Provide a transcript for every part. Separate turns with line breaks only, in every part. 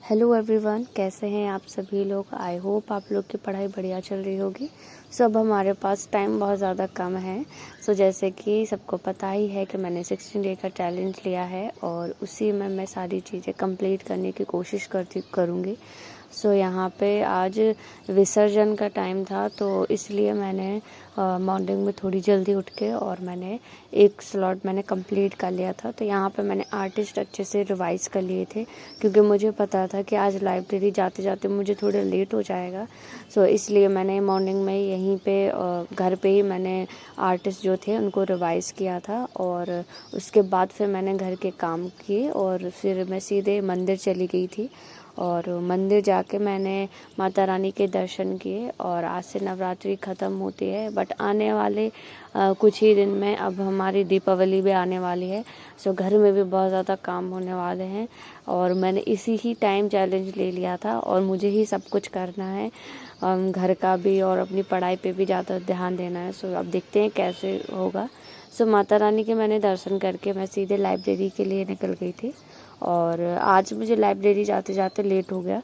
Hello everyone, कैसे हैं आप सभी लोग। आई होप आप लोग की पढ़ाई बढ़िया चल रही होगी। अब हमारे पास टाइम बहुत ज़्यादा कम है। जैसे कि सबको पता ही है कि मैंने 16 डे का चैलेंज लिया है और उसी में मैं सारी चीज़ें कंप्लीट करने की कोशिश करूँगी। यहाँ पे आज विसर्जन का टाइम था, तो इसलिए मैंने मॉर्निंग में थोड़ी जल्दी उठ के और मैंने एक स्लॉट मैंने कंप्लीट कर लिया था। तो यहाँ पे मैंने आर्टिस्ट अच्छे से रिवाइज़ कर लिए थे, क्योंकि मुझे पता था कि आज लाइब्रेरी जाते जाते मुझे थोड़ा लेट हो जाएगा। इसलिए मैंने मॉर्निंग में यहीं पे घर पे ही मैंने आर्टिस्ट जो थे उनको रिवाइज़ किया था और उसके बाद फिर मैंने घर के काम किए और फिर मैं सीधे मंदिर चली गई थी। और मंदिर जाके मैंने माता रानी के दर्शन किए। और आज से नवरात्रि ख़त्म होती है, बट आने वाले कुछ ही दिन में अब हमारी दीपावली भी आने वाली है। घर में भी बहुत ज़्यादा काम होने वाले हैं और मैंने इसी ही टाइम चैलेंज ले लिया था और मुझे ही सब कुछ करना है, घर का भी और अपनी पढ़ाई पे भी ज़्यादा ध्यान देना है। अब देखते हैं कैसे होगा। माता रानी के मैंने दर्शन करके मैं सीधे लाइब्रेरी के लिए निकल गई थी और आज मुझे लाइब्रेरी जाते जाते लेट हो गया।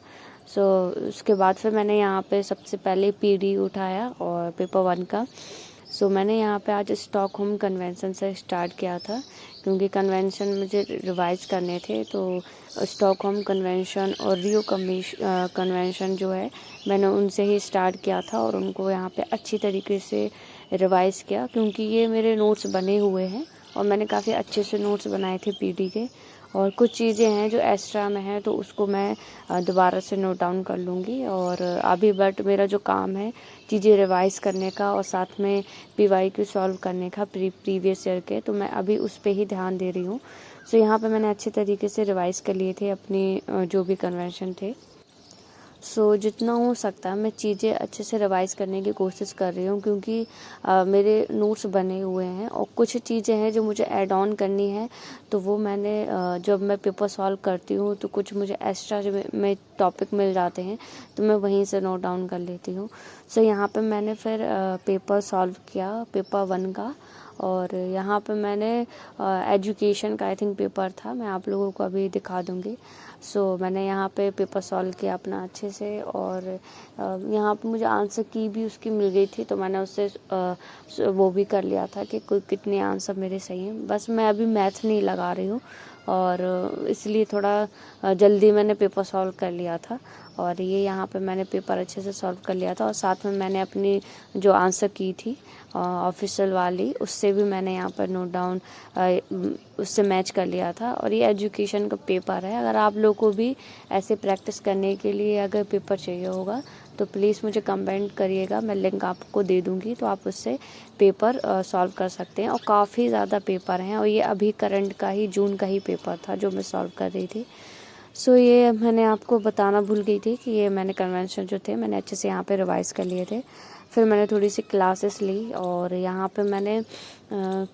उसके बाद फिर मैंने यहाँ पे सबसे पहले पीडी उठाया और पेपर 1 का। मैंने यहाँ पे आज स्टॉकहोम कन्वेंशन से स्टार्ट किया था, क्योंकि कन्वेंशन मुझे रिवाइज करने थे। तो स्टॉकहोम कन्वेंशन और रियो कन्वेंशन जो है मैंने उनसे ही स्टार्ट किया था और उनको यहाँ पे अच्छी तरीके से रिवाइज़ किया, क्योंकि ये मेरे नोट्स बने हुए हैं और मैंने काफ़ी अच्छे से नोट्स बनाए थे पीडी के। और कुछ चीज़ें हैं जो एक्स्ट्रा में है, तो उसको मैं दोबारा से नोट डाउन कर लूँगी। और अभी बट मेरा जो काम है चीज़ें रिवाइज़ करने का और साथ में पीवाईक्यू सॉल्व करने का प्रीवियस ईयर के, तो मैं अभी उस पे ही ध्यान दे रही हूँ। यहाँ पे मैंने अच्छे तरीके से रिवाइज़ कर लिए थे अपनी जो भी कन्वेंशन थे। जितना हो सकता है मैं चीज़ें अच्छे से रिवाइज़ करने की कोशिश कर रही हूँ, क्योंकि मेरे नोट्स बने हुए हैं और कुछ चीज़ें हैं जो मुझे ऐड ऑन करनी है। तो वो मैंने जब मैं पेपर सॉल्व करती हूँ तो कुछ मुझे एक्स्ट्रा जो में टॉपिक मिल जाते हैं, तो मैं वहीं से नोट डाउन कर लेती हूँ। यहाँ पे मैंने फिर पेपर सॉल्व किया पेपर 1 का। और यहाँ पे मैंने एजुकेशन का आई थिंक पेपर था, मैं आप लोगों को अभी दिखा दूँगी। मैंने यहाँ पे पेपर सॉल्व किया अपना अच्छे से और यहाँ पे मुझे आंसर की भी उसकी मिल गई थी, तो मैंने उससे वो भी कर लिया था कि कोई कितने आंसर मेरे सही हैं। बस मैं अभी मैथ नहीं लगा रही हूँ और इसलिए थोड़ा जल्दी मैंने पेपर सॉल्व कर लिया था। और ये यहाँ पे मैंने पेपर अच्छे से सॉल्व कर लिया था और साथ में मैंने अपनी जो आंसर की थी ऑफिशियल वाली, उससे भी मैंने यहाँ पर नोट डाउन उससे मैच कर लिया था। और ये एजुकेशन का पेपर है। अगर आप लोग को भी ऐसे प्रैक्टिस करने के लिए अगर पेपर चाहिए होगा तो प्लीज़ मुझे कमेंट करिएगा, मैं लिंक आपको दे दूँगी, तो आप उससे पेपर सॉल्व कर सकते हैं। और काफ़ी ज़्यादा पेपर हैं और ये अभी करंट का ही जून का ही पेपर था जो मैं सॉल्व कर रही थी। ये मैंने आपको बताना भूल गई थी कि ये मैंने कन्वेंशन जो थे मैंने अच्छे से यहाँ पे रिवाइज़ कर लिए थे। फिर मैंने थोड़ी सी क्लासेस ली और यहाँ पे मैंने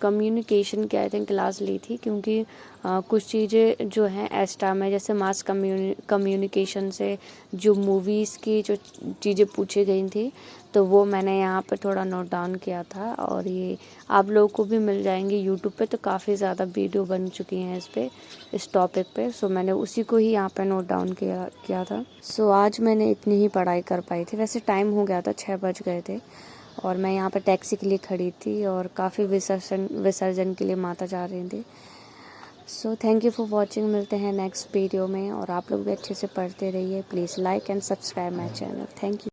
कम्युनिकेशन की आई थिंक क्लास ली थी, क्योंकि कुछ चीज़ें जो हैं एक्स्ट्रा में, जैसे मास कम्युनिकेशन से जो मूवीज़ की जो चीज़ें पूछी गई थी, तो वो मैंने यहाँ पे थोड़ा नोट डाउन किया था। और ये आप लोगों को भी मिल जाएंगे यूट्यूब पे, तो काफ़ी ज़्यादा वीडियो बन चुकी हैं इस टॉपिक पे। मैंने उसी को ही यहाँ पे नोट डाउन किया था। आज मैंने इतनी ही पढ़ाई कर पाई थी। वैसे टाइम हो गया था, 6 बज गए थे और मैं यहाँ पे टैक्सी के लिए खड़ी थी और काफ़ी विसर्जन के लिए माता जा रही थी। Thank you for watching. मिलते हैं नेक्स्ट वीडियो में और आप लोग भी अच्छे से पढ़ते रहिए। Please like and subscribe my channel. Thank you.